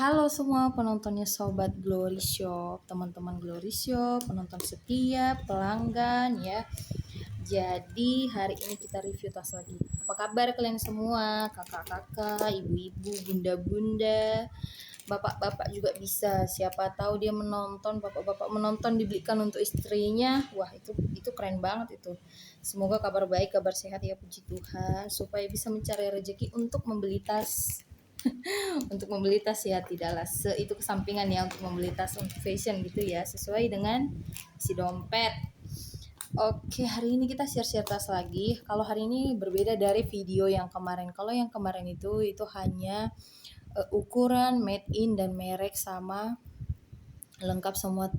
Halo semua penontonnya Sobat Glory Shop, teman-teman Glory Shop, penonton setia, pelanggan ya. Jadi hari ini kita review tas lagi. Apa kabar kalian semua? Kakak-kakak, ibu-ibu, bunda-bunda, bapak-bapak juga bisa. Siapa tahu dia menonton, bapak-bapak menonton dibelikan untuk istrinya. Wah, itu keren banget itu. Semoga kabar baik, kabar sehat ya, puji Tuhan, supaya bisa mencari rezeki untuk membeli tas. Untuk membeli tas ya tidaklah itu kesampingan ya, untuk membeli tas untuk fashion gitu ya, sesuai dengan si dompet. Oke, hari ini kita share-share tas lagi. Kalau hari ini berbeda dari video yang kemarin. Kalau yang kemarin itu hanya ukuran, made in dan merek sama lengkap semua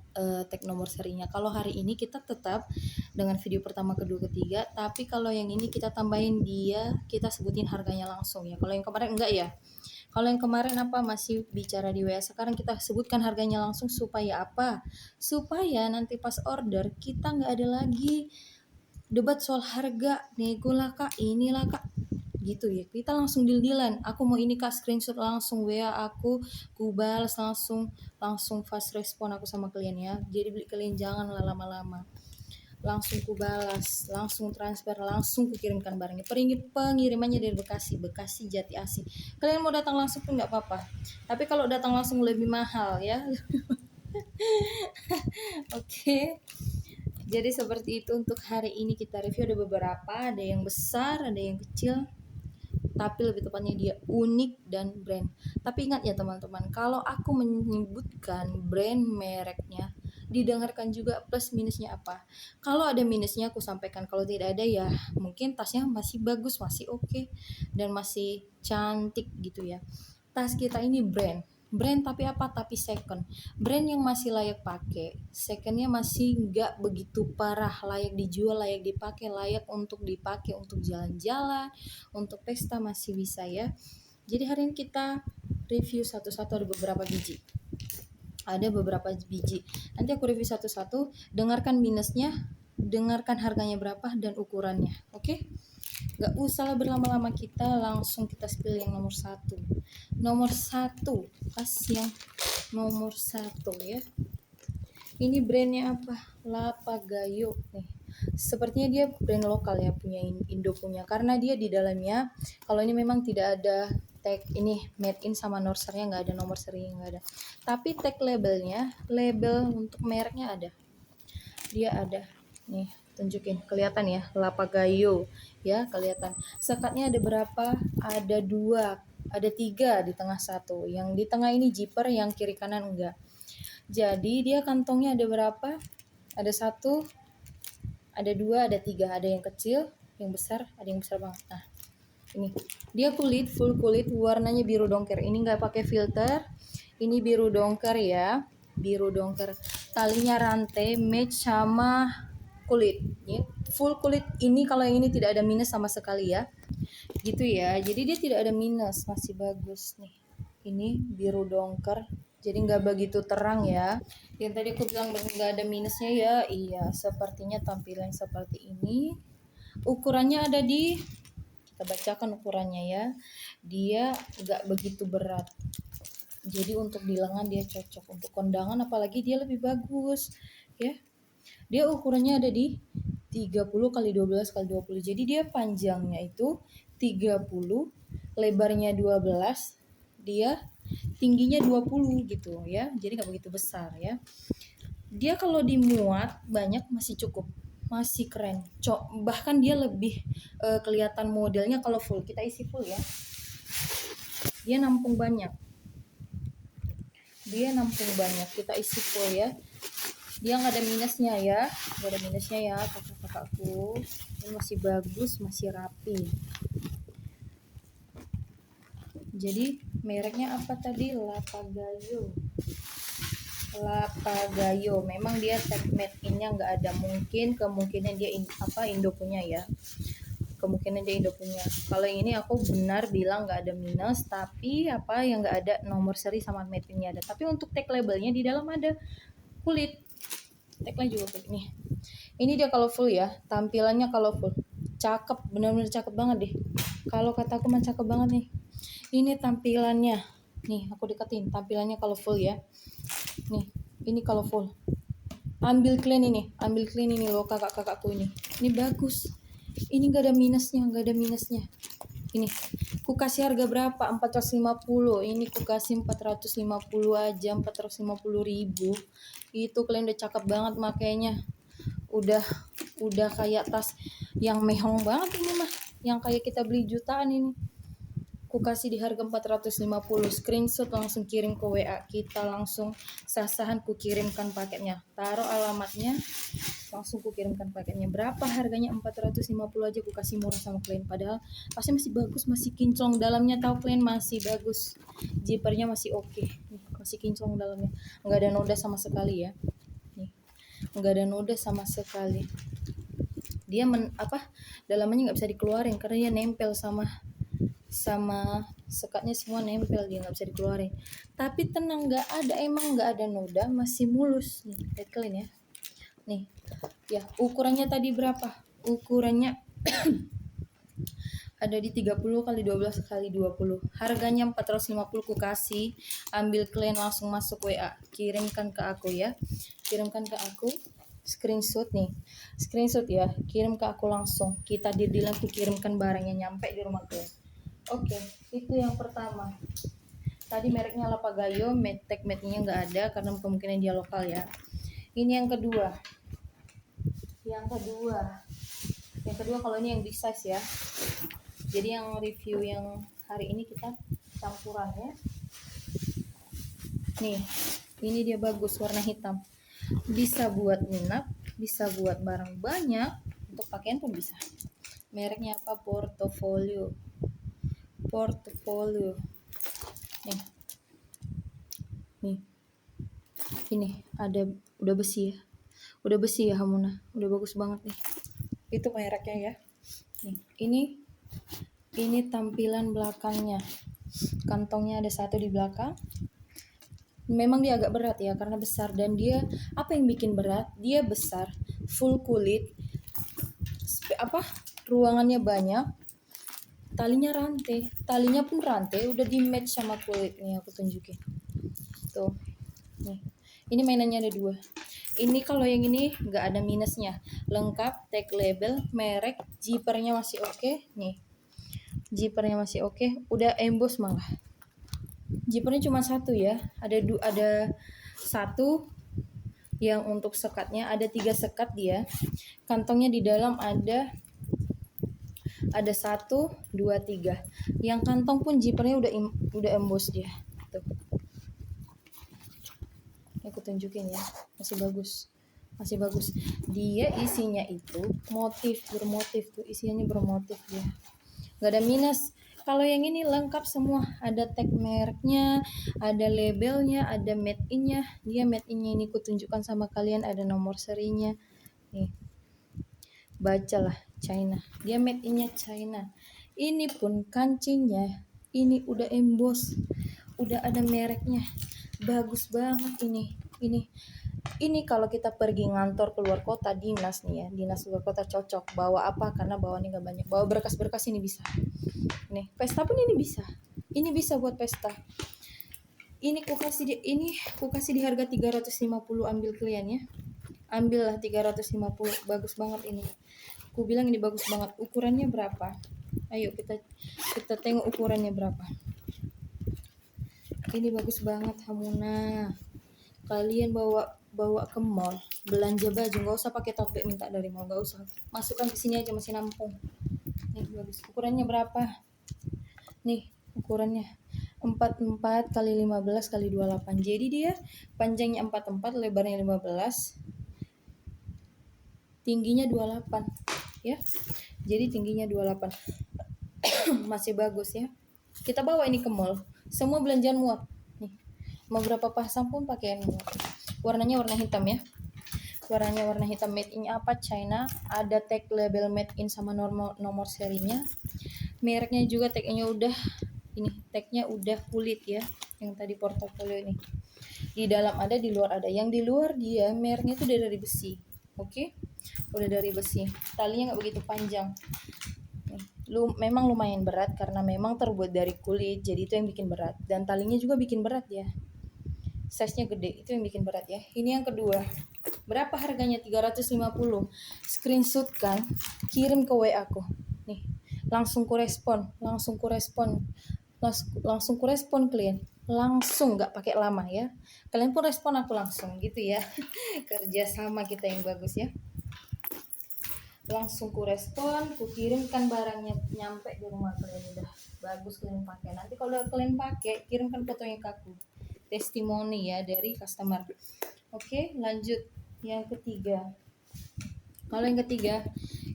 tag nomor serinya. Kalau hari ini kita tetap dengan video pertama, kedua, ketiga, tapi kalau yang ini kita tambahin dia, kita sebutin harganya langsung ya. Kalau yang kemarin enggak ya. Kalau yang kemarin apa masih bicara di WA, sekarang kita sebutkan harganya langsung supaya apa? Supaya nanti pas order kita nggak ada lagi debat soal harga, nego lah kak, inilah kak, gitu ya. Kita langsung deal-dealan. Aku mau ini kak, screenshot langsung WA aku balas langsung fast respon aku sama klien ya. Jadi beli kalian janganlah lama-lama, langsung ku balas, langsung transfer, langsung ku kirimkan barangnya. Pengirimannya dari Bekasi Jati Asih. Kalian mau datang langsung pun nggak apa-apa, tapi kalau datang langsung lebih mahal ya. Oke, jadi seperti itu untuk hari ini kita review. Ada beberapa, ada yang besar, ada yang kecil, tapi lebih tepatnya dia unik dan brand. Tapi ingat ya teman-teman, kalau aku menyebutkan brand mereknya, didengarkan juga plus minusnya apa. Kalau ada minusnya aku sampaikan, kalau tidak ada ya mungkin tasnya masih bagus, masih oke, dan masih cantik gitu ya. Tas kita ini brand tapi apa, tapi second, brand yang masih layak pakai, secondnya masih nggak begitu parah, layak dijual, layak dipakai untuk jalan-jalan, untuk pesta masih bisa ya. Jadi hari ini kita review satu-satu, ada beberapa biji, nanti aku review satu-satu, dengarkan minusnya, dengarkan harganya berapa dan ukurannya. Oke, gak usah berlama-lama, kita langsung kita spill yang nomor satu, tas yang nomor satu ya. Ini brandnya apa? Lapagayo nih. Sepertinya dia brand lokal ya, punya Indo punya, karena dia di dalamnya, kalau ini memang tidak ada tag ini made in sama nursernya, nggak ada, nomor serinya nggak ada, tapi tag label untuk mereknya ada. Dia ada nih, tunjukin, kelihatan ya, Lapagayo ya, kelihatan. Sekatnya ada berapa? Ada 2, ada 3 di tengah satu. Yang di tengah ini zipper, yang kiri kanan enggak. Jadi dia kantongnya ada berapa? Ada 1, ada 2, ada 3, ada yang kecil, yang besar, ada yang besar banget. Nah, ini dia full kulit, warnanya biru dongker. Ini nggak pakai filter, ini biru dongker ya, biru dongker. Talinya rantai match sama kulit ya, full kulit. Ini kalau yang ini tidak ada minus sama sekali ya, gitu ya. Jadi dia tidak ada minus, masih bagus nih. Ini biru dongker, jadi nggak begitu terang ya. Yang tadi aku bilang nggak ada minusnya ya, iya, sepertinya tampilan seperti ini. Ukurannya ada di, kita bacakan ukurannya ya, dia nggak begitu berat, jadi untuk di lengan dia cocok, untuk kondangan apalagi dia lebih bagus ya. Dia ukurannya ada di 30 kali 12 kali 20, jadi dia panjangnya itu 30, lebarnya 12, dia tingginya 20 gitu ya, jadi nggak begitu besar ya. Dia kalau dimuat banyak masih cukup, masih keren. Bahkan dia lebih kelihatan modelnya kalau full, kita isi full ya. Dia nampung banyak, kita isi full ya. Dia nggak ada minusnya ya, kakak-kakakku. Ini masih bagus, masih rapi. Jadi mereknya apa tadi? Lapagayo. Memang dia tag made in-nya nggak ada, kemungkinan dia Indo punya ya. Kalau ini aku benar bilang nggak ada minus, tapi yang nggak ada nomor seri sama made in-nya ada. Tapi untuk tag labelnya di dalam ada kulit. Tagnya juga kulit nih. Ini dia colorful ya, tampilannya colorful. Cakep, benar-benar cakep banget deh. Kalau kataku mah cakep banget nih. Ini tampilannya. Nih aku deketin tampilannya colorful ya. Nih ini colorful. Ambil clean ini loh kakak-kakakku ini. Ini bagus. Ini gak ada minusnya, Ini ku kasih harga berapa? 450. Ini ku kasih 450 aja, 450.000. Itu kalian udah cakep banget makanya. Udah kayak tas yang mehong banget ini mah. Yang kayak kita beli jutaan ini. Ku kasih di harga 450. Screenshot langsung kirim ke WA kita, langsung sah-sahan ku kirimkan paketnya. Taruh alamatnya, langsung ku kirimkan paketnya. Berapa harganya? 450 aja ku kasih murah sama kalian. Padahal tasnya masih bagus, masih kinclong dalamnya, tahu kalian, masih bagus. Zippernya masih oke. Nih, masih kinclong dalamnya. Enggak ada noda sama sekali ya. Nih. Enggak ada noda sama sekali. Dia dalamnya nggak bisa dikeluarin karena dia nempel sama sekatnya, semua nempel, dia nggak bisa dikeluarin. Tapi tenang, nggak ada noda, masih mulus nih. Lihat kalian ya. Nih ya, ukurannya tadi berapa? Ukurannya ada di 30 kali 12 kali 20. Harganya 450 ku kasih. Ambil kalian langsung masuk WA, kirimkan ke aku ya. Kirimkan ke aku screenshot nih. Screenshot ya, kirim ke aku langsung. Kita deal aku kirimkan barangnya nyampe di rumah kalian. Oke, itu yang pertama. Tadi mereknya Lapagayo, tag made-nya nggak ada karena kemungkinan dia lokal ya. Ini yang kedua. Yang kedua kalau ini yang big size ya. Jadi yang review yang hari ini kita campuran ya. Nih, ini dia bagus warna hitam. Bisa buat nginap, bisa buat barang banyak, untuk pakaian pun bisa. Mereknya apa? Portfolio. Nih. Ini udah besi ya Hamuna. Udah bagus banget nih. Itu mereknya ya. Nih. Ini tampilan belakangnya. Kantongnya ada satu di belakang. Memang dia agak berat ya karena besar, dan dia apa yang bikin berat? Dia besar, full kulit. Ruangannya banyak. Talinya pun rantai, udah di match sama kulit nih, aku tunjukin. Tuh. Nih. Ini mainannya ada 2. Ini kalau yang ini nggak ada minusnya, lengkap, tag label, merek, zippernya masih oke. Nih, zippernya masih oke, udah emboss malah. Zippernya cuma satu ya, ada satu yang untuk sekatnya, ada 3 sekat dia. Kantongnya di dalam ada 1, 2, 3. Yang kantong pun zippernya udah emboss dia. Tuh. Aku tunjukin ya, masih bagus. Dia isinya itu bermotif tuh, isinya bermotif dia. Gak ada minus. Kalau yang ini lengkap semua, ada tag mereknya, ada labelnya, ada made in-nya. Dia made in-nya ini ku tunjukkan sama kalian, ada nomor serinya. Nih. Bacalah, China. Dia made in-nya China. Ini pun kancingnya, ini udah emboss, udah ada mereknya. Bagus banget ini. Ini kalau kita pergi ngantor keluar kota, dinas nih ya, dinas luar kota cocok. Bawa apa? Karena bawaannya nggak banyak. Bawa berkas-berkas ini bisa. Nih, pesta pun ini bisa. Ini bisa buat pesta. Ini ku kasih di harga 350, ambil kalian ya. Ambillah 350, bagus banget ini. Ku bilang ini bagus banget. Ukurannya berapa? Ayo kita tengok ukurannya berapa. Ini bagus banget Hamuna. Kalian bawa ke mall, belanja baju, nggak usah pakai tote bag minta dari mall, nggak usah, masukkan ke sini aja, masih nampung. Nih bagus. Ukurannya berapa? Nih ukurannya 44 kali 15 kali 28. Jadi dia panjangnya 44, lebarnya 15, tingginya 28 ya. Jadi tingginya 28. Masih bagus ya. Kita bawa ini ke mall, semua belanjaan muat. Nih, mau berapa pasang pun pakaian muat. Warnanya warna hitam ya. Warnanya warna hitam, made in apa? China. Ada tag label made in sama nomor serinya. Mereknya juga tagnya udah tagnya udah kulit ya. Yang tadi portofolio ini. Di dalam ada, di luar ada. Yang di luar dia mereknya itu dari besi. Oke? Udah dari besi. Talinya nggak begitu panjang. Nih, Memang lumayan berat karena memang terbuat dari kulit, jadi itu yang bikin berat. Dan talinya juga bikin berat ya. Size-nya gede, itu yang bikin berat ya. Ini yang kedua. Berapa harganya? 350. Screenshot kan, kirim ke WA aku. Nih, langsung ku respon, langsung ku respon klien. Langsung, nggak pakai lama ya. Kalian pun respon aku langsung gitu ya. Kerja sama kita yang bagus ya. Langsung ku respon, ku kirimkan barangnya nyampe di rumah kalian, udah bagus kalian pakai. Nanti kalau udah kalian pakai, kirimkan fotonya ke aku, testimoni ya dari customer. Oke, lanjut yang ketiga. Kalau yang ketiga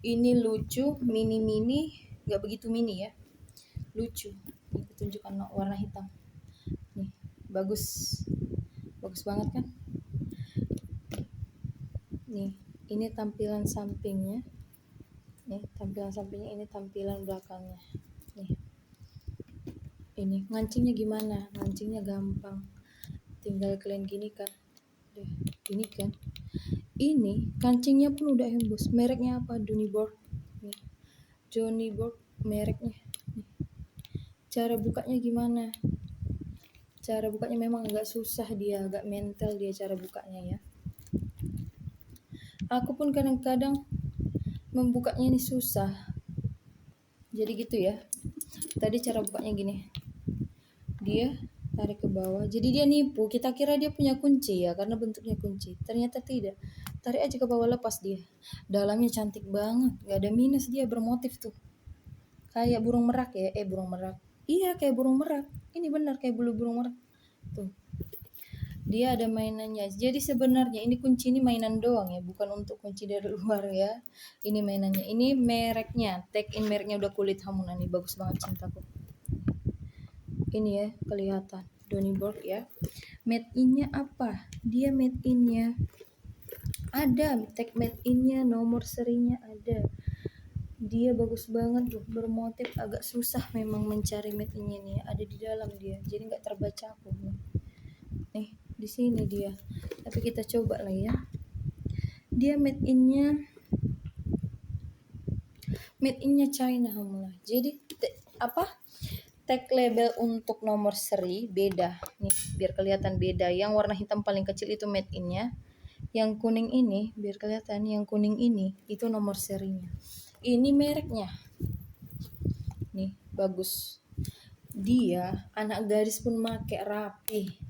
ini lucu, mini nggak begitu mini ya, lucu. Ini tunjukkan warna hitam nih, bagus bagus banget kan. Nih, ini tampilan sampingnya. Nih, tampilan sampingnya, ini tampilan belakangnya. Nih. Ini ngancingnya gimana? Ngancingnya gampang. Tinggal kalian gini kan. Deh, gini kan. Ini kancingnya pun udah embus. Mereknya apa? Johnnyborg. Nih. Johnnyborg mereknya. Nih. Cara bukanya gimana? Cara bukanya memang agak susah dia, agak mental dia cara bukanya ya. Aku pun kadang-kadang membukanya ini susah. Jadi gitu ya. Tadi cara bukanya gini. Dia tarik ke bawah. Jadi dia nipu. Kita kira dia punya kunci ya, karena bentuknya kunci. Ternyata tidak. Tarik aja ke bawah, lepas dia. Dalamnya cantik banget. Gak ada minus, dia bermotif tuh. Kayak burung merak ya. Burung merak. Iya, kayak burung merak. Ini benar kayak bulu burung merak. Tuh. Dia ada mainannya. Jadi sebenarnya ini kunci ini mainan doang ya, bukan untuk kunci dari luar ya. Ini mainannya. Ini mereknya, tag in mereknya udah kulit hamunan nih, bagus banget cintaku. Ini ya kelihatan Johnnyborg ya. Made in-nya apa? Dia made in-nya ada, tag made in-nya, nomor serinya ada. Dia bagus banget tuh, bermotif. Agak susah memang mencari made in-nya nih, ada di dalam dia. Jadi nggak terbaca aku. Nih, di sini dia. Tapi kita coba lah ya. Dia made in-nya China mulai. Jadi apa? Tag label untuk nomor seri beda. Nih, biar kelihatan beda. Yang warna hitam paling kecil itu made in-nya. Yang kuning ini, biar kelihatan, yang kuning ini itu nomor serinya. Ini mereknya. Nih, bagus. Dia anak garis pun make rapi.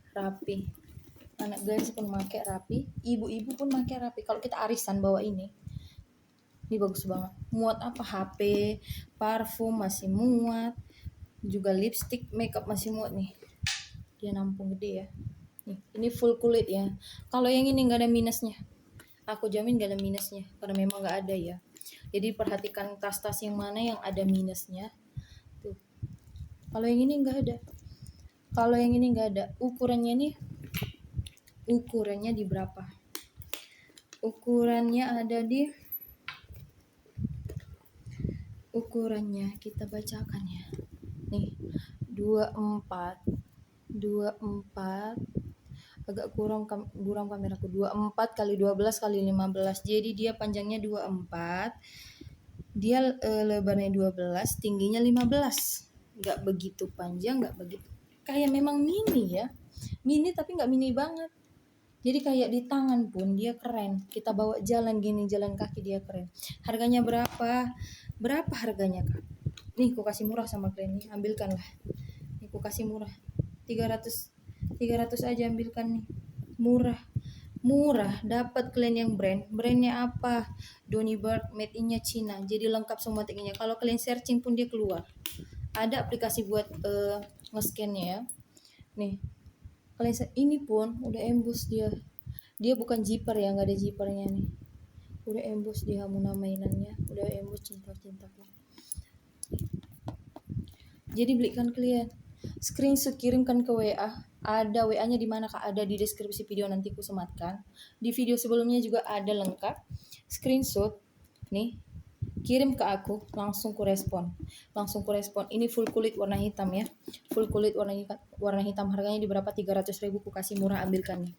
Anak garis pun make rapi, ibu-ibu pun make rapi. Kalau kita arisan bawa ini bagus banget. Muat apa? HP, parfum masih muat, juga lipstick, makeup masih muat nih. Dia nampung gede ya. Nih, ini full kulit ya. Kalau yang ini nggak ada minusnya. Aku jamin nggak ada minusnya, karena memang nggak ada ya. Jadi perhatikan tas-tas yang mana yang ada minusnya. Tuh. Kalau yang ini nggak ada. Kalau yang ini nggak ada. Ukurannya di berapa? Ukurannya kita bacakan ya. Nih, 24 agak kurang kameraku. 24 kali 12 kali 15. Jadi dia panjangnya 24. Dia lebarnya 12, tingginya 15. Enggak begitu panjang, enggak begitu. Kayak memang mini ya. Mini tapi enggak mini banget. Jadi kayak di tangan pun dia keren. Kita bawa jalan gini, jalan kaki dia keren. Harganya berapa? Berapa harganya, Kak? Nih, ku kasih murah sama kalian nih. Ambilkan lah. Nih, ku kasih murah. 300 aja ambilkan nih. Murah. Dapat kalian yang brandnya apa? Johnnyborg, made in-nya Cina. Jadi lengkap semua tagnya. Kalau kalian searching pun dia keluar. Ada aplikasi buat nge-scan-nya ya. Nih, kalian ini pun udah embus dia. Dia bukan zipper ya, nggak ada zippernya nih. Udah embus dia Hamuna mainannya, udah embus cinta-cintaku. Jadi belikan kalian. Screenshot kirimkan ke WA. Ada WA-nya di mana, Kak? Ada di deskripsi video, nanti ku sematkan. Di video sebelumnya juga ada lengkap. Screenshot nih, kirim ke aku, langsung ku respon. Ini full kulit warna hitam ya. Full kulit warna hitam. Harganya di berapa? 300.000 ku kasih murah, ambilkan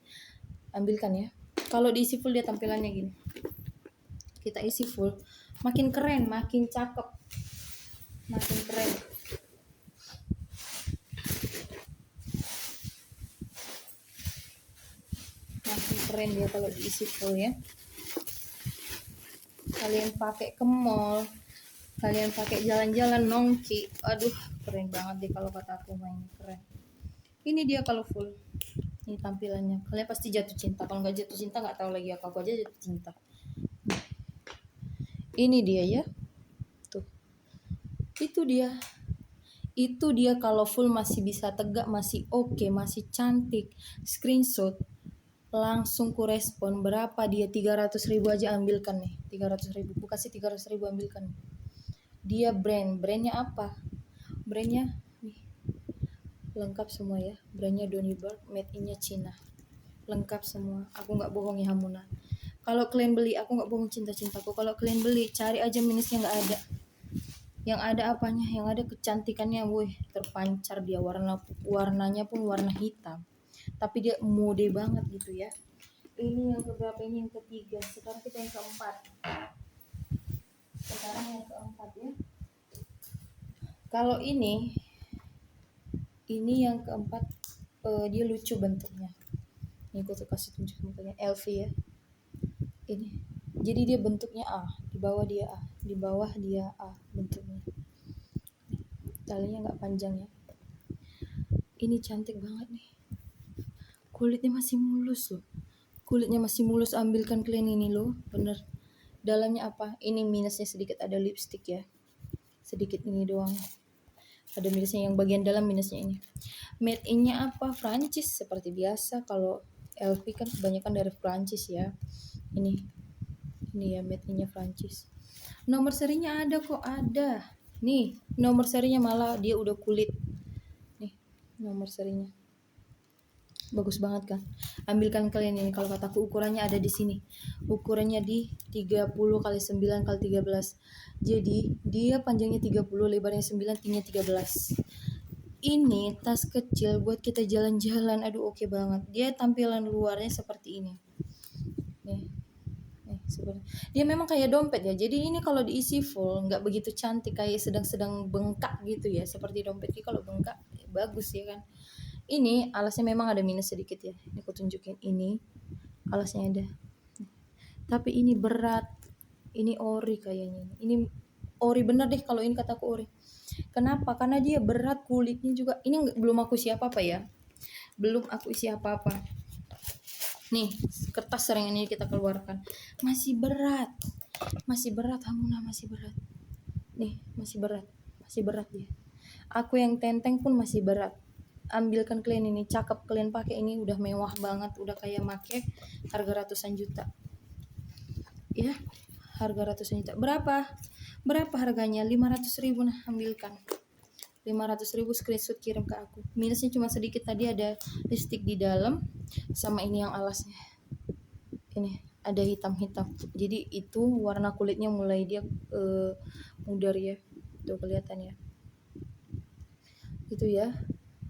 ya. Kalau diisi full dia tampilannya gini. Kita isi full, makin keren, makin cakep. makin keren. Makin keren dia kalau diisi full ya. Kalian pakai ke mall, kalian pakai jalan-jalan nongki, aduh keren banget deh kalau kata aku, mainnya keren. Ini dia kalau full, ini tampilannya, kalian pasti jatuh cinta. Kalau nggak jatuh cinta nggak tahu lagi aku aja jatuh cinta. Ini dia ya, tuh, itu dia kalau full masih bisa tegak, masih oke, masih cantik. Screenshot langsung ku respon. Berapa dia? 300.000 aja ambilkan nih. 300.000, ku kasih 300.000, ambilkan. Dia brandnya apa? Brandnya nih, lengkap semua ya. Brandnya Donny Bird, made innya Cina, lengkap semua. Aku nggak bohong ya Hamuna. Kalau kalian beli, aku nggak bohong cinta-cintaku, kalau kalian beli cari aja minusnya, nggak ada. Yang ada apanya? Yang ada kecantikannya, woi, terpancar dia. Warnanya pun warna hitam, tapi dia mode banget gitu ya. Ini yang keberapa? Ini yang ketiga. Sekarang kita yang keempat. Ya. Kalau ini yang keempat, dia lucu bentuknya. Ini aku tuh kasih tunjuk bentuknya LV ya. Ini. Jadi dia bentuknya A, di bawah dia A, di bawah dia A bentuknya. Talinya nggak panjang ya. Ini cantik banget nih. Kulitnya masih mulus loh. Kulitnya masih mulus, ambilkan kalian ini loh, bener. Dalamnya apa? Ini minusnya sedikit, ada lipstick ya. Sedikit ini doang. Ada minusnya yang bagian dalam, minusnya ini. Made in-nya apa? Prancis seperti biasa. Kalau LV kan kebanyakan dari Prancis ya. Ini ya made in-nya Prancis. Nomor serinya ada kok, ada. Nih, nomor serinya malah dia udah kulit. Nih, nomor serinya. Bagus banget kan? Ambilkan kalian ini. Kalau kataku ukurannya ada di sini. Ukurannya di 30 kali 9 kali 13. Jadi dia panjangnya 30, lebarnya 9, tingginya 13. Ini tas kecil buat kita jalan-jalan. Aduh oke banget. Dia tampilan luarnya seperti ini. Nih. Seperti dia memang kayak dompet ya. Jadi ini kalau diisi full nggak begitu cantik, kayak sedang-sedang bengkak gitu ya. Seperti dompet. Jadi kalau bengkak ya bagus ya kan. Ini alasnya memang ada minus sedikit ya. Ini aku tunjukin, ini alasnya ada. Tapi ini berat. Ini ori kayaknya. Ini ori bener deh kalau ini kataku ori. Kenapa? Karena dia berat, kulitnya juga. Ini belum aku isi apa-apa ya. Belum aku isi apa-apa. Nih, kertas sering ini kita keluarkan. Masih berat. Masih berat, Hamuna, masih berat. Nih, masih berat. Masih berat dia. Aku yang tenteng pun masih berat. Ambilkan kalian ini, cakep, kalian pakai ini udah mewah banget, udah kayak make, harga ratusan juta ya, harga ratusan juta. Berapa harganya? 500.000. Nah, ambilkan 500.000, screenshot kirim ke aku. Minusnya cuma sedikit, tadi ada lipstick di dalam, sama ini yang alasnya ini ada hitam-hitam, jadi itu warna kulitnya mulai dia mudar ya, tuh kelihatan ya, itu ya.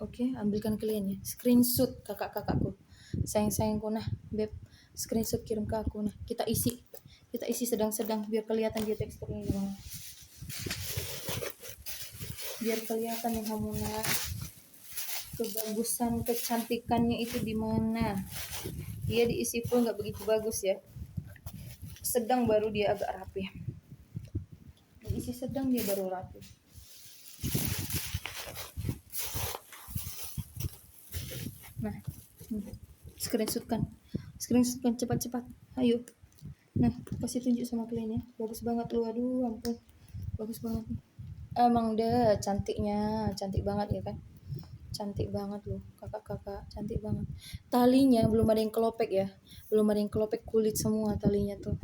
Oke, ambilkan kalian ya. Screenshot kakak-kakakku. Sayang-sayangku, nah, beb, screenshot kirim ke aku. Nah, kita isi sedang-sedang biar kelihatan dia teksturnya gimana. Biar kelihatan yang Hamuna kebagusan, kecantikannya itu di mana. Dia diisi full nggak begitu bagus ya. Sedang baru dia agak rapi. Diisi sedang dia baru rapi. Nah, screenshotkan cepat-cepat, ayo. Nah, kasih tunjuk sama kalian ya, bagus banget lu, aduh ampun, bagus banget. Emang deh cantik banget ya kan, cantik banget loh kakak-kakak, cantik banget. Talinya belum ada yang kelopek ya, kulit semua talinya tuh,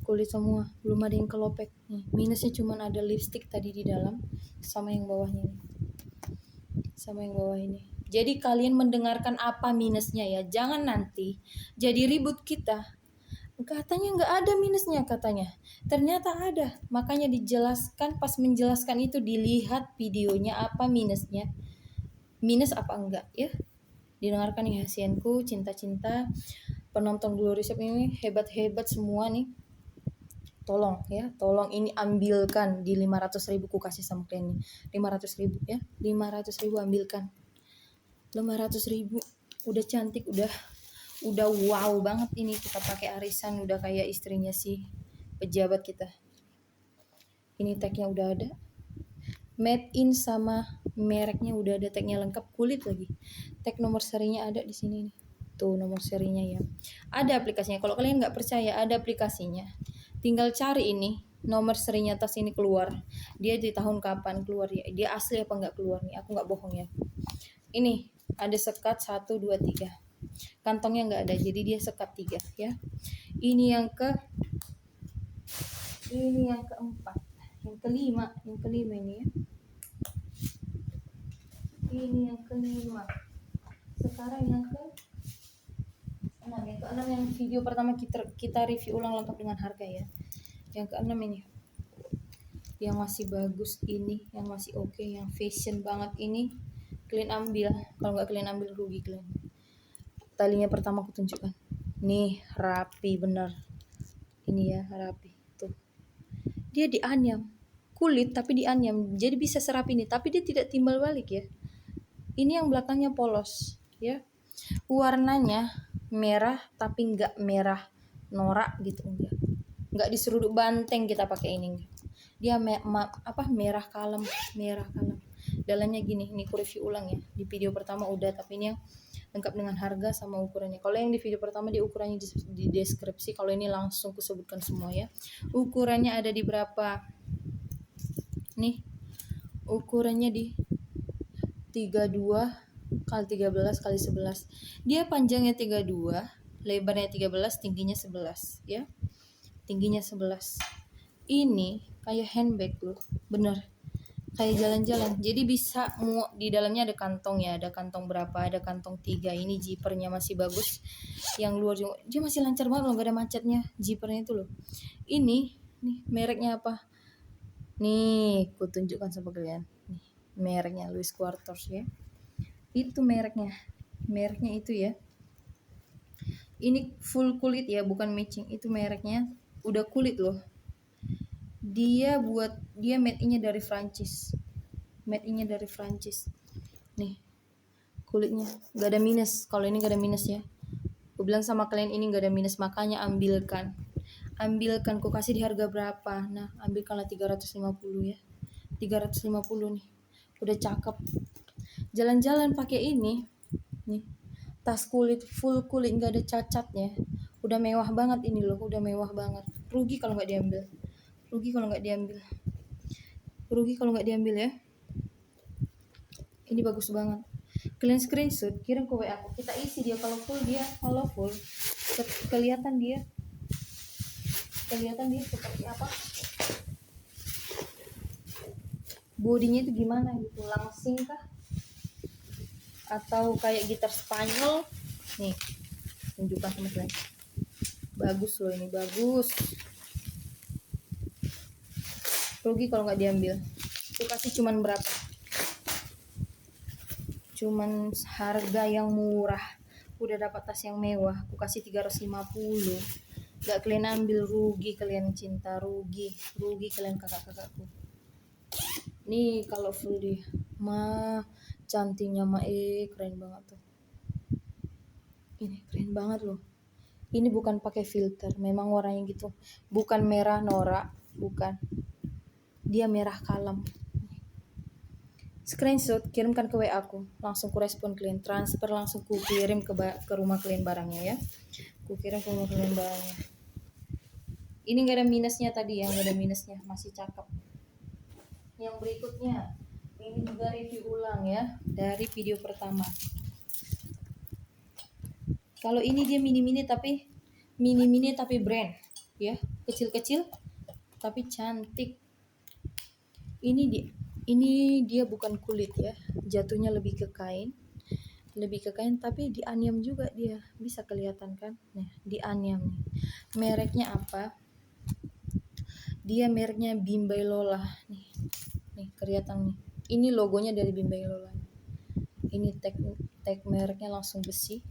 kulit semua, belum ada yang kelopek nih. Minusnya cuma ada lipstick tadi di dalam, sama yang bawahnya nih, sama yang bawah ini. Jadi kalian mendengarkan apa minusnya ya, jangan nanti jadi ribut kita. Katanya nggak ada minusnya katanya, ternyata ada. Makanya dijelaskan, pas menjelaskan itu dilihat videonya apa minusnya, minus apa enggak ya. Didengarkan ya hasienku, cinta-cinta penonton Glory Shop ini hebat-hebat semua nih. tolong ya, tolong ini ambilkan di 500.000 ku kasih sama klien nih. 500.000 ya, 500.000 ambilkan. 500.000 udah cantik, udah wow banget ini, kita pakai arisan, udah kayak istrinya si pejabat kita. Ini tagnya udah ada, made in sama mereknya udah ada, tagnya lengkap, kulit lagi, tag nomor serinya ada di sini nih, tuh nomor serinya ya, ada aplikasinya. Kalau kalian nggak percaya, ada aplikasinya, tinggal cari ini nomor serinya tas ini keluar, dia di tahun kapan keluar ya, dia asli apa nggak keluar nih, aku nggak bohong ya. Ini ada sekat 1, 2, 3, kantongnya nggak ada, jadi dia sekat 3 ya. Ini yang keempat, yang kelima ini ya. Ini yang kelima. Sekarang yang ke-6, yang ke-6 yang video pertama kita review ulang lengkap dengan harga ya. Yang ke-6 ini, yang masih bagus ini, yang masih oke, yang fashion banget ini, kalian ambil. Kalau nggak kalian ambil, rugi kalian. Talinya pertama aku tunjukkan. Nih, rapi bener. Ini ya, rapi. Tuh. Dia dianyam. Kulit tapi dianyam. Jadi bisa serapi ini, tapi dia tidak timbal balik ya. Ini yang belakangnya polos ya. Warnanya merah tapi nggak merah norak gitu, nggak diseruduk banteng kita pakai ini. Dia merah kalem. Dalamnya gini, ini aku review ulang ya. Di video pertama udah, tapi ini yang lengkap dengan harga sama ukurannya. Kalau yang di video pertama di ukurannya di deskripsi, kalau ini langsung kusebutkan semua ya. Ukurannya ada di berapa? Nih, ukurannya di 32 kali 13 kali 11. Dia panjangnya 32, lebarnya 13, tingginya 11 ya. Tingginya 11. Ini kayak handbag loh, bener. Kayak jalan-jalan. Jadi bisa di dalamnya ada kantong ya, ada kantong berapa? Ada kantong 3. Ini zippernya masih bagus. Yang luar juga dia masih lancar banget loh, gak ada macetnya zippernya itu loh. Ini nih mereknya apa? Nih, ku tunjukkan sama kalian. Nih, mereknya Louis Quarters ya. Itu mereknya itu ya. Ini full kulit ya, bukan matching. Itu mereknya udah kulit loh. Dia made in-nya dari Prancis. Nih, kulitnya gak ada minus. Kalau ini gak ada minus ya. Aku bilang sama kalian ini gak ada minus, makanya ambilkan. Ku kasih di harga berapa? Nah, ambilkanlah 350 ya. 350 nih. Udah cakep. Jalan-jalan pakai ini. Nih. Tas kulit, full kulit, nggak ada cacatnya. Udah mewah banget ini loh, udah mewah banget. Rugi kalau nggak diambil. Ya. Ini bagus banget. Kalian screenshot, kirim ke WA aku. Kita isi dia kalau full kelihatan dia seperti apa. Bodinya itu gimana gitu, langsing kah? Atau kayak gitar Spanyol? Nih, tunjukkan sama kalian. Bagus loh ini, bagus. Rugi kalau nggak diambil. Aku kasih cuman berapa? Cuman harga yang murah. Udah dapat tas yang mewah. Aku kasih 350. Gak kalian ambil, rugi kalian cinta, rugi kalian kakak-kakakku. Nih kalau full dia, cantiknya keren banget tuh. Ini keren banget loh. Ini bukan pakai filter, memang warnanya gitu. Bukan merah norak, bukan. Dia merah kalem. Screenshot, kirimkan ke WA aku. Langsung ku respon kalian. Transfer langsung ku kirim ke rumah kalian barangnya ya. Ku kirim ke rumah kalian barangnya. Ini gak ada minusnya tadi ya, gak ada minusnya. Masih cakep. Yang berikutnya, ini juga review ulang ya. Dari video pertama. Kalau ini dia mini-mini tapi brand ya, kecil-kecil tapi cantik. Ini dia bukan kulit ya, jatuhnya lebih ke kain tapi dianyam juga, dia bisa kelihatan kan. Nah, dianyam nih. Mereknya apa? Dia mereknya Bimbai Lola nih kelihatan nih. Ini logonya dari Bimbai Lola. Ini tag mereknya langsung besi.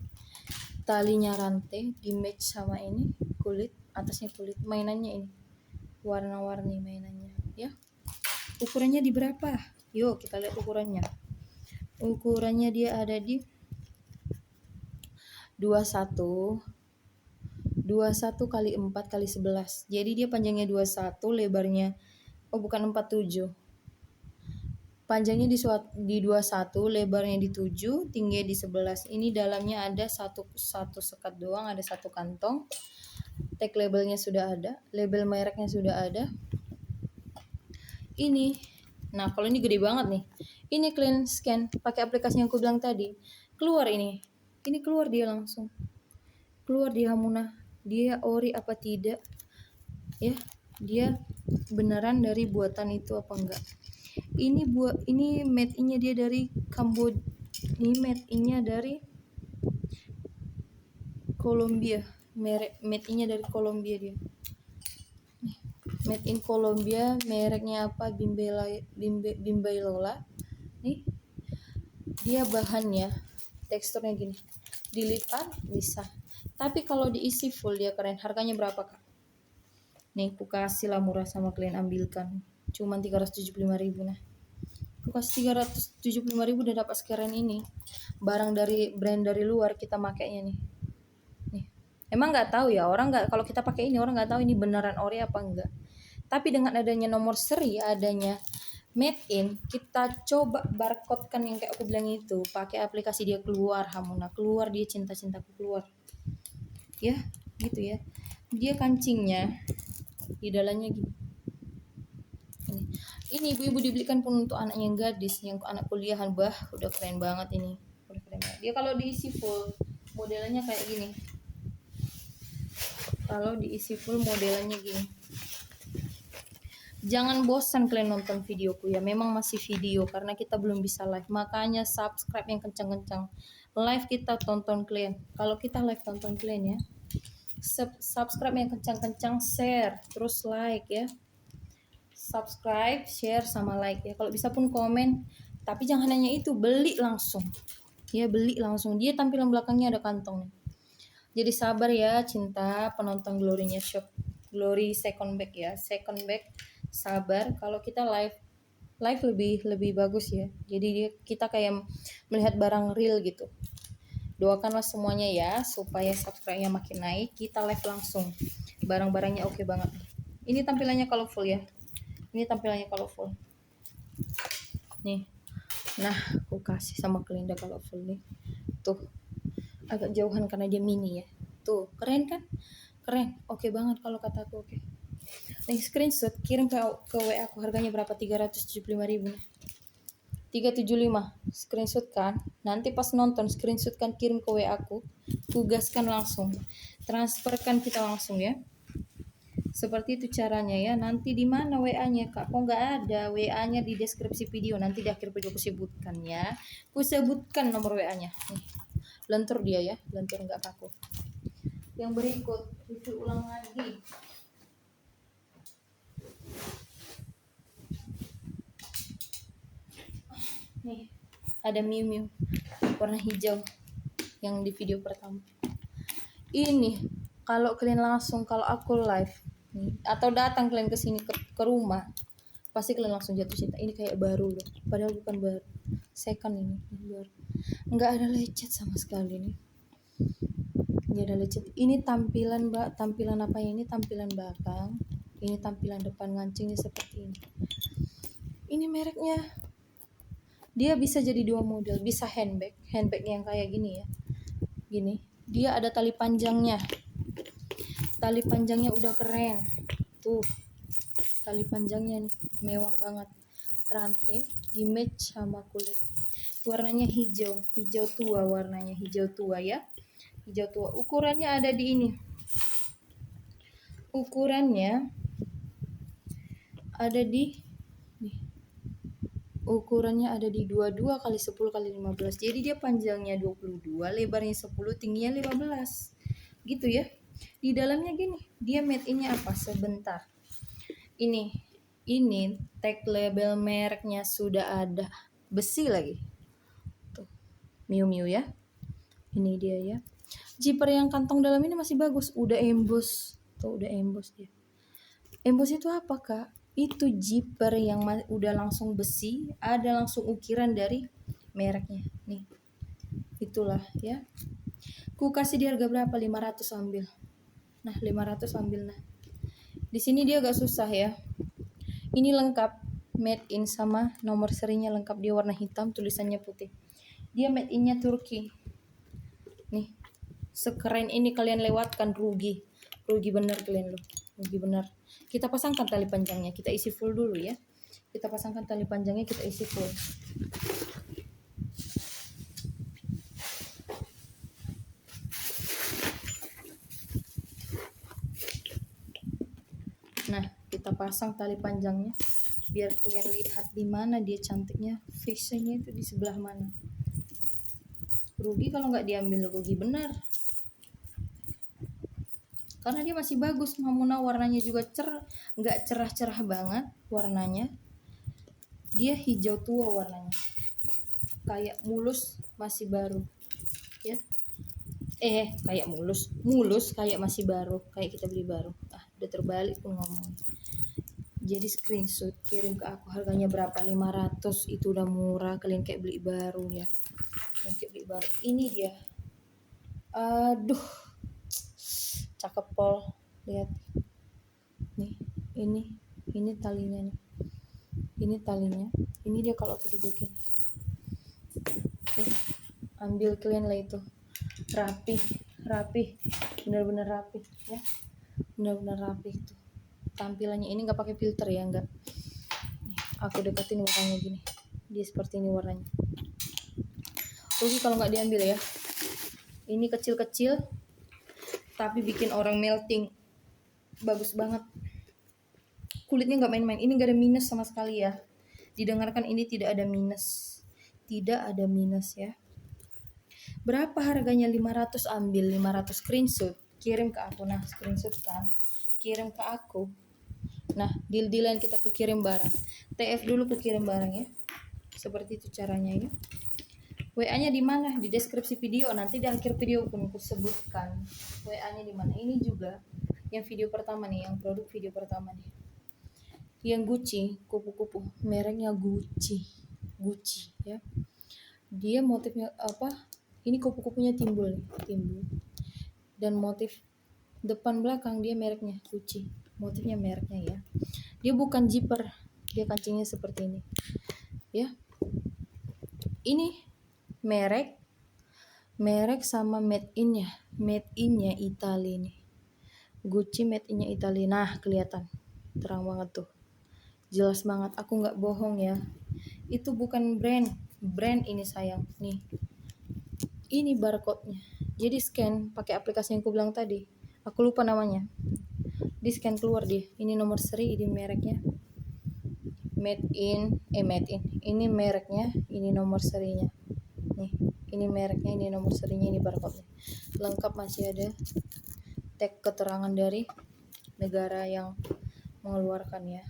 Talinya rantai, di match sama ini kulit, atasnya kulit. Mainannya ini warna-warni mainannya ya. Ukurannya di berapa? Yuk kita lihat ukurannya. Ukurannya dia ada di 21 kali 4 kali 11. Jadi dia panjangnya 21, lebarnya bukan 47. Panjangnya di 21, lebarnya di 7, tingginya di 11. Ini dalamnya ada satu sekat doang, ada satu kantong. Tag labelnya sudah ada, label mereknya sudah ada. Ini, nah kalau ini gede banget nih. Ini kalian scan pakai aplikasi yang aku bilang tadi. Keluar ini keluar dia langsung. Keluar di Hamuna. Dia ori apa tidak? Ya, dia beneran dari buatan itu apa enggak? Ini made in-nya dia dari Kamboja. Ini made in-nya dari Kolombia. Made in-nya dari Kolombia dia. Made in Kolombia, mereknya apa? Bimbailola. Nih. Dia bahannya teksturnya gini. Dilipat bisa. Tapi kalau diisi full dia keren. Harganya berapa, Kak? Nih, aku kasih lah murah sama kalian, ambilkan. Cuman 375.000 nah. Aku kasih 375.000 udah dapat sekeren ini. Barang dari brand dari luar kita makainya nih. Nih. Emang nggak tahu ya, orang nggak, kalau kita pakai ini orang nggak tahu ini beneran ori apa enggak. Tapi dengan adanya nomor seri, adanya made in, kita coba barcode kan yang kayak aku bilang itu, pakai aplikasi dia keluar Hamuna, keluar dia cinta-cintaku keluar. Ya, gitu ya. Dia kancingnya di dalamnya gini. Ini ibu-ibu dibelikan pun untuk anaknya yang gadis, yang anak kuliahan, udah keren banget ini. Udah keren banget. Dia kalau diisi full modelnya kayak gini. Kalau diisi full modelnya gini. Jangan bosan kalian nonton videoku ya. Memang masih video karena kita belum bisa live. Makanya subscribe yang kencang-kencang. Live kita tonton kalian. Kalau kita live tonton kalian ya. Subscribe yang kencang-kencang, share, terus like ya. Subscribe, share sama like ya. Kalau bisa pun komen. Tapi jangan hanya itu, beli langsung. Ya, beli langsung. Dia tampilan belakangnya ada kantong nih. Jadi sabar ya cinta penonton Glory-nya Shop. Glory second bag ya. Second bag sabar, kalau kita live lebih bagus ya. Jadi kita kayak melihat barang real gitu. Doakanlah semuanya ya supaya subscribe-nya makin naik. Kita live langsung. Barang-barangnya oke banget. Ini tampilannya colorful ya. Ini tampilannya colorful. Nih. Nah, aku kasih sama Kelinda colorful nih. Tuh. Agak jauhan karena dia mini ya. Tuh, keren kan? Keren. Oke banget kalau kataku oke. Nih screenshot, kirim ke WA aku, harganya berapa? 375.000 nih. 375 screenshot kan, nanti pas nonton screenshot kan, kirim ke WA aku, tugaskan langsung, transferkan kita langsung ya. Seperti itu caranya ya. Nanti di mana WA-nya, Kak? Kok nggak ada? WA-nya di deskripsi video, nanti di akhir video aku sebutkan ya. Aku sebutkan nomor WA-nya. Nih, lentur dia ya, lentur nggak kaku. Yang berikut, review ulang lagi. Nih, ada Miu Miu warna hijau yang di video pertama. Ini kalau kalian langsung, kalau aku live nih, atau datang kalian ke sini ke rumah, pasti kalian langsung jatuh cinta. Ini kayak baru loh, padahal bukan baru, second ini baru. Nggak ada lecet sama sekali nih. Nggak ada lecet. Ini tampilan apa ya? Ini tampilan belakang, ini tampilan depan, ngancingnya seperti ini. Ini mereknya. Dia bisa jadi dua model, bisa handbag yang kayak gini ya, gini. Dia ada tali panjangnya udah keren tuh, tali panjangnya nih mewah banget, rantai di match sama kulit, warnanya hijau tua, warnanya hijau tua ya, hijau tua. Ukurannya ada di ini, ukurannya ada di ukurannya ada di 22 kali 10 kali 15. Jadi dia panjangnya 22, lebarnya 10, tingginya 15. Gitu ya. Di dalamnya gini, dia made in-nya apa? Sebentar. Ini tag label mereknya sudah ada. Besi lagi. Tuh. Miu Miu ya. Ini dia ya. Zipper yang kantong dalam ini masih bagus, udah emboss. Tuh, udah emboss dia. Emboss itu apa kak? Itu zipper yang udah langsung besi, ada langsung ukiran dari mereknya nih. Itulah ya, ku kasih di harga berapa, 500 ambil. Nah 500 ambil. Nah di sini dia agak susah ya, ini lengkap made in sama nomor serinya lengkap, dia warna hitam tulisannya putih, dia made innya Turki nih. Sekeren ini kalian lewatkan, rugi bener kalian loh, rugi bener. Kita pasangkan tali panjangnya, kita isi full dulu ya, kita pasangkan tali panjangnya, kita isi full. Nah kita pasang tali panjangnya biar kalian lihat di mana dia cantiknya, fixnya itu di sebelah mana. Rugi kalau nggak diambil, rugi benar, karena dia masih bagus Mamuna, warnanya juga nggak cerah-cerah banget warnanya, dia hijau tua warnanya, kayak mulus masih baru ya. Kayak mulus kayak masih baru, kayak kita beli baru. Udah terbalik pun ngomong. Jadi screenshot kirim ke aku, harganya berapa, 500. Itu udah murah, kalian kayak beli baru ya, kalian kayak beli baru. Ini dia, aduh cakep pol, lihat nih, ini talinya nih, ini talinya, ini dia kalau aku dudukin. Ambil kalian lah, itu rapi, bener-bener rapi ya, bener-bener rapi itu tampilannya. Ini nggak pakai filter ya, enggak. Nih, aku deketin warnanya gini, dia seperti ini warnanya. Rugi kalau nggak diambil ya. Ini kecil-kecil tapi bikin orang melting, bagus banget. Kulitnya nggak main-main, ini nggak ada minus sama sekali ya, didengarkan, ini tidak ada minus, tidak ada minus ya. Berapa harganya? 500 ambil, 500 screenshot kirim ke aku. Nah screenshot kan, kirim ke aku. Nah deal-dealan kita, ku kirim barang, TF dulu ku kirim barang ya, seperti itu caranya ya. WA nya di mana? Di deskripsi video, nanti di akhir video pun ku sebutkan WA nya di mana. Ini juga yang video pertama nih, yang produk video pertama nih, yang Gucci, kupu-kupu, mereknya Gucci ya. Dia motifnya apa, ini kupu-kupunya timbul dan motif depan belakang dia mereknya Gucci, motifnya mereknya ya. Dia bukan zipper, dia kancingnya seperti ini ya. Ini merek sama made innya Italia nih, Gucci made innya Italia. Nah kelihatan terang banget tuh, jelas banget, aku nggak bohong ya, itu bukan brand ini sayang nih. Ini barcode-nya, jadi scan pakai aplikasi yang aku bilang tadi, aku lupa namanya, di scan keluar dia, ini nomor seri, ini mereknya made in, ini mereknya, ini nomor serinya nih, ini mereknya, ini nomor serinya, ini barcode-nya lengkap, masih ada tag keterangan dari negara yang mengeluarkan ya,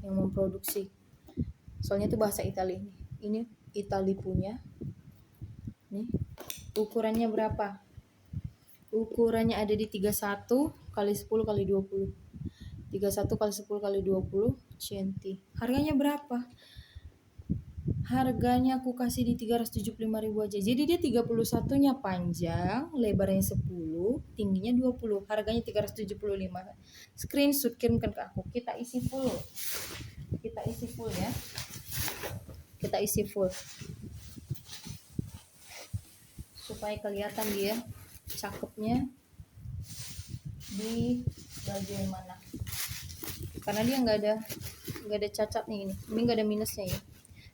yang memproduksi, soalnya itu bahasa Italia. Ini Italia punya nih. Ukurannya berapa? Ukurannya ada di 31 kali 10 kali 20, 31 kali 10 kali 20 cm. Harganya berapa? Harganya aku kasih di 375.000 aja. Jadi dia 31-nya panjang, lebarnya 10, tingginya 20. Harganya 375. Screenshot kirimkan ke aku. Kita isi full ya. Kita isi full. Supaya kelihatan dia cakepnya di bagian mana. Karena dia nggak ada cacat nih, ini nggak ada minusnya ya.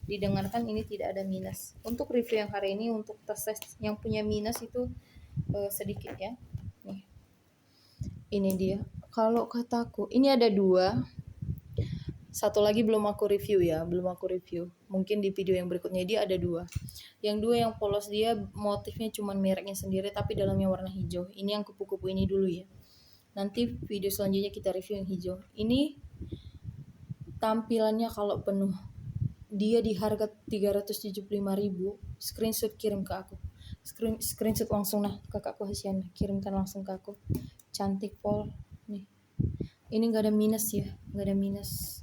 Didengarkan, ini tidak ada minus. Untuk review yang hari ini, untuk tes yang punya minus itu sedikit ya. Nih, ini dia. Kalau kataku, ini ada 2. Satu lagi belum aku review ya, mungkin di video yang berikutnya. Dia ada 2. Yang 2 yang polos, dia motifnya cuman mereknya sendiri tapi dalamnya warna hijau. Ini yang kupu-kupu ini dulu ya, nanti video selanjutnya kita review yang hijau. Ini tampilannya kalau penuh, dia di harga 375.000. Screenshot kirim ke aku, screenshot langsung. Nah kakakku Hasian, kirimkan langsung ke aku. Cantik pol nih, Ini nggak ada minus ya, nggak ada minus,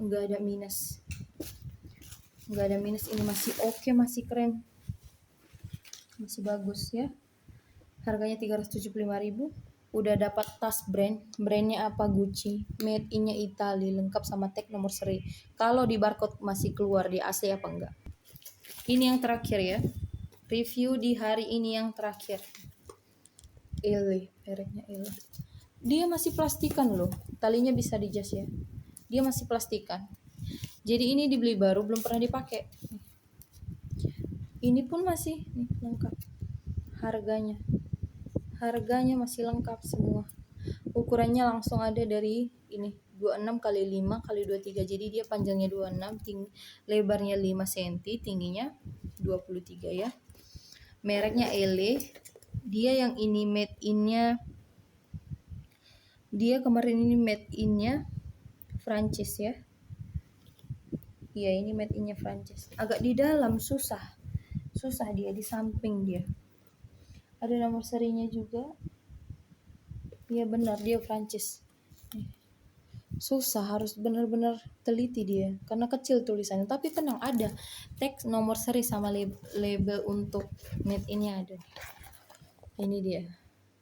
nggak ada minus, nggak ada minus. Ini masih oke, masih keren, masih bagus ya. Harganya 375.000. Udah dapat tas brandnya apa, Gucci, made in-nya Italia, lengkap sama tag nomor seri. Kalau di barcode masih keluar di asli apa enggak. Ini yang terakhir ya, review di hari ini yang terakhir. Ele, mereknya Ele. Dia masih plastikan loh, talinya bisa dijas ya, dia masih plastikan. Jadi ini dibeli baru, belum pernah dipakai. Ini pun masih nih, lengkap. Harganya masih lengkap semua. Ukurannya langsung ada dari ini 26 kali 5 kali 23. Jadi dia panjangnya 26, lebarnya 5 cm, tingginya 23 ya. Mereknya Ele. Dia yang ini made in-nya, dia kemarin ini made in-nya Prancis ya. Iya, ini made in-nya Prancis. Agak di dalam susah dia, di samping dia. Ada nomor serinya juga. Iya benar, dia Prancis. Susah, harus benar-benar teliti dia karena kecil tulisannya, tapi tenang, ada teks nomor seri sama label untuk made in-nya ada. Ini dia.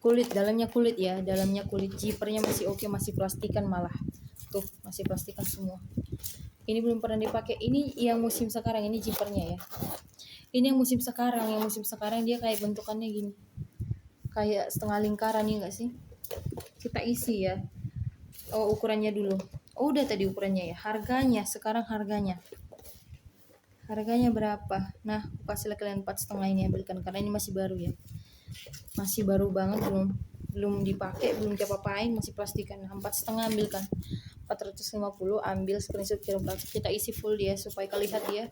Kulit, dalamnya kulit ya, dalamnya kulit. Zippernya masih oke, masih plastikan malah. Tuh, masih plastikan semua. Ini belum pernah dipakai. Ini yang musim sekarang, ini zippernya ya. Ini yang musim sekarang, dia kayak bentukannya gini. Kayak setengah lingkaran ya enggak sih? Kita isi ya. Oh, ukurannya dulu. Oh, udah tadi ukurannya ya. Harganya, sekarang harganya. Harganya berapa? Nah, aku kasih kalian 4,5 ini, ambilkan karena ini masih baru ya. Masih baru banget, belum dipakai, belum diapa-apain, masih plastikan. Nah, 4,5 ambilkan. 450, ambil screenshot, kirim plastik. Kita isi full dia supaya kalian lihat dia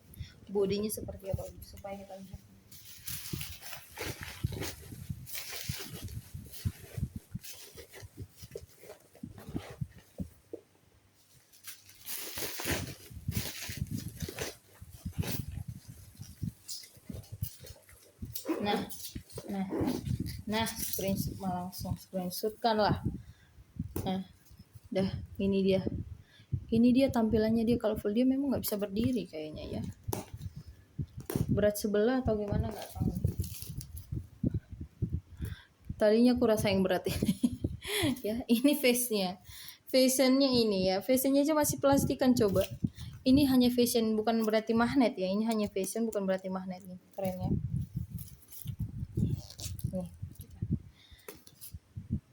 bodinya seperti apa, supaya kita lihat. Nah, screenshot, langsung screenshotkan lah. Nah, dah, ini dia tampilannya. Dia kalau full dia memang nggak bisa berdiri kayaknya ya, berat sebelah atau gimana nggak tahu. Tadinya aku rasa yang berat ini. Ya, ini fashionnya ini ya, fashionnya aja masih plastikan. Coba, ini hanya fashion, bukan berarti magnet ya, ini hanya fashion bukan berarti magnet. Nih kerennya nih,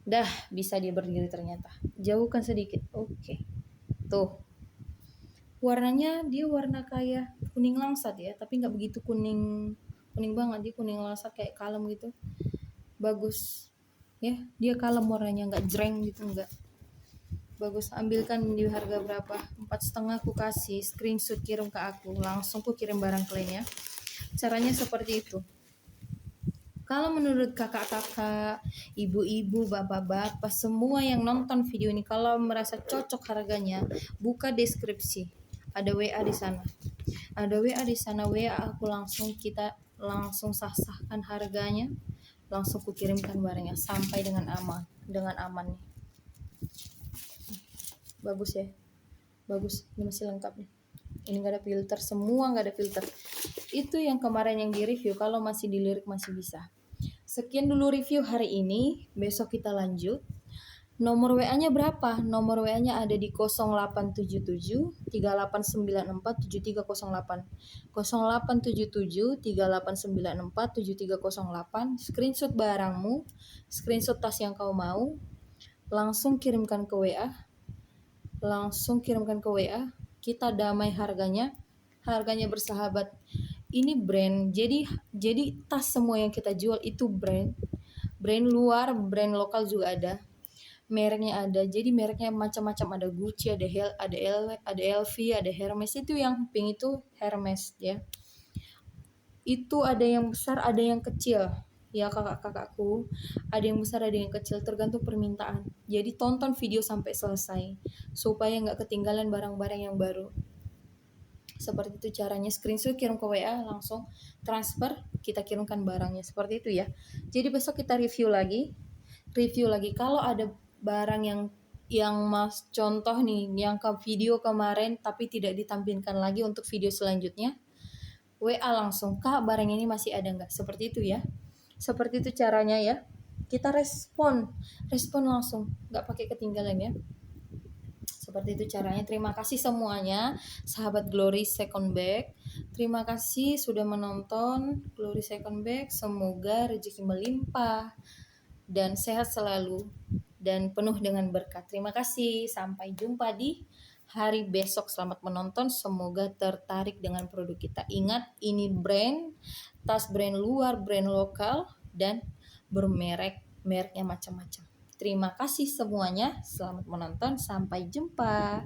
dah bisa dia berdiri ternyata. Jauhkan sedikit, oke. Tuh, warnanya dia warna kayak kuning langsat ya, tapi nggak begitu kuning banget, dia kuning langsat kayak kalem gitu. Bagus ya, dia kalem warnanya, nggak jreng gitu, nggak. Bagus, ambilkan. Di harga berapa? 4,5 aku kasih, screenshot kirim ke aku, langsung aku kirim barang kalian ya. Caranya seperti itu. Kalau menurut kakak-kakak, ibu-ibu, bapak-bapak, semua yang nonton video ini, kalau merasa cocok harganya, buka deskripsi, ada WA di sana. Ada WA di sana, WA aku, langsung kita langsung sah-sahkan harganya, langsung kukirimkan barangnya sampai dengan aman nih. Bagus ya, bagus. Ini masih lengkap nih, ini nggak ada filter, semua nggak ada filter. Itu yang kemarin yang di review, kalau masih dilirik masih bisa. Sekian dulu review hari ini, besok kita lanjut. Nomor WA-nya berapa? Nomor WA-nya ada di 0877 3894 7308. 0877 3894 7308. Screenshot barangmu, screenshot tas yang kau mau, langsung kirimkan ke WA. Kita damai harganya bersahabat. Ini brand, jadi tas semua yang kita jual itu brand luar, brand lokal juga ada, mereknya ada. Jadi mereknya macam-macam, ada Gucci, ada LV, ada Hermes. Itu yang pink itu Hermes ya. Itu ada yang besar, ada yang kecil ya kakak-kakakku, ada yang besar, ada yang kecil, tergantung permintaan. Jadi tonton video sampai selesai supaya nggak ketinggalan barang-barang yang baru. Seperti itu caranya, screenshot kirim ke WA, langsung transfer, kita kirimkan barangnya. Seperti itu ya. Jadi besok kita review lagi. Kalau ada barang yang mas contoh nih yang ke video kemarin tapi tidak ditampilkan lagi untuk video selanjutnya, WA langsung, Kak barang ini masih ada nggak, seperti itu ya. Seperti itu caranya ya, kita respon langsung, nggak pakai ketinggalan ya. Seperti itu caranya. Terima kasih semuanya sahabat Glory Second Bag. Terima kasih sudah menonton Glory Second Bag. Semoga rezeki melimpah dan sehat selalu dan penuh dengan berkat. Terima kasih. Sampai jumpa di hari besok. Selamat menonton. Semoga tertarik dengan produk kita. Ingat, ini brand, tas brand luar, brand lokal, dan bermerek, mereknya macam-macam. Terima kasih semuanya. Selamat menonton. Sampai jumpa.